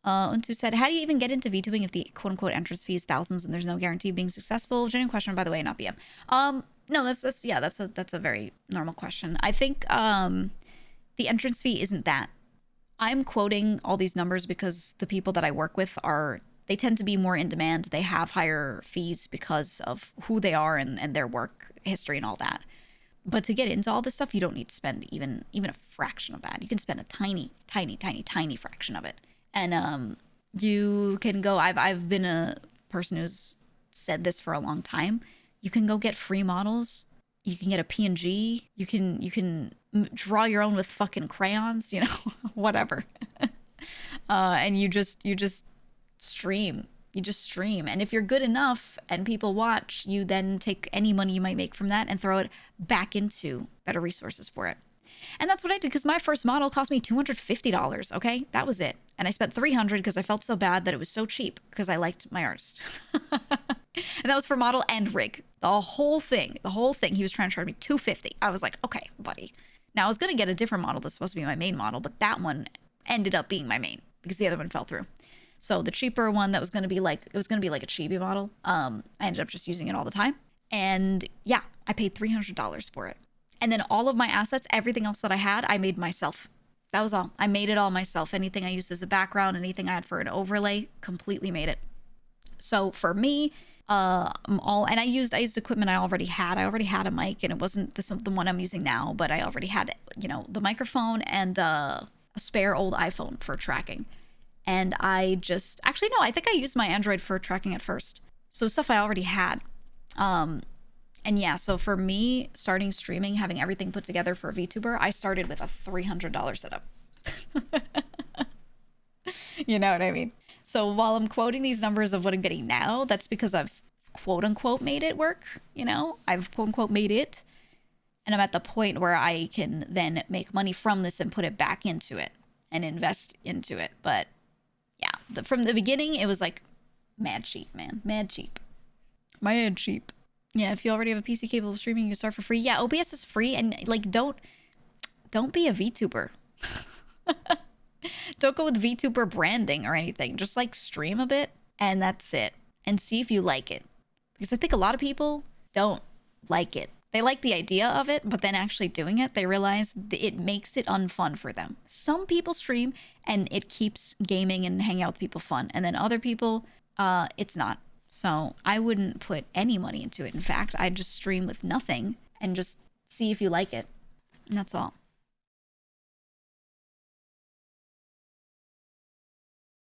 Untu said, how do you even get into VTubing if the quote-unquote entrance fee is thousands and there's no guarantee of being successful? Genuine question, by the way, not BM. No, that's a very normal question. I think the entrance fee isn't that. I'm quoting all these numbers because the people that I work with they tend to be more in demand. They have higher fees because of who they are and their work history and all that. But to get into all this stuff, you don't need to spend even a fraction of that. You can spend a tiny fraction of it. And you can go, I've been a person who's said this for a long time. You can go get free models. You can get a PNG. You can draw your own with fucking crayons, you know, whatever. And you just stream. You just stream. And if you're good enough and people watch, you then take any money you might make from that and throw it back into better resources for it. And that's what I did, because my first model cost me $250, okay? That was it. And I spent $300 because I felt so bad that it was so cheap because I liked my artist. And that was for model and rig. The whole thing, he was trying to charge me $250. I was like, okay, buddy. Now I was going to get a different model that's supposed to be my main model, but that one ended up being my main because the other one fell through. So the cheaper one that was going to be like, it was going to be like a chibi model. I ended up just using it all the time. And yeah, I paid $300 for it. And then all of my assets, everything else that I had, I made myself. That was all. I made it all myself. Anything I used as a background, anything I had for an overlay, completely made it. So for me, and I used equipment I already had. I already had a mic, and it wasn't the one I'm using now, but I already had, you know, the microphone and a spare old iPhone for tracking. And I just, actually, no, I think I used my Android for tracking at first. So stuff I already had. And yeah, so for me, starting streaming, having everything put together for a VTuber, I started with a $300 setup. You know what I mean? So while I'm quoting these numbers of what I'm getting now, that's because I've quote unquote made it work. You know, I've quote unquote made it. And I'm at the point where I can then make money from this and put it back into it and invest into it. But yeah, from the beginning, it was like mad cheap, man. Mad cheap. Mad cheap. Yeah, if you already have a PC capable of streaming, you can start for free. Yeah, OBS is free, and like don't be a VTuber. Don't go with VTuber branding or anything. Just like stream a bit, and that's it. And see if you like it. Because I think a lot of people don't like it. They like the idea of it, but then actually doing it, they realize it makes it unfun for them. Some people stream, and it keeps gaming and hanging out with people fun. And then other people, it's not. So I wouldn't put any money into it. In fact, I'd just stream with nothing and just see if you like it. And that's all.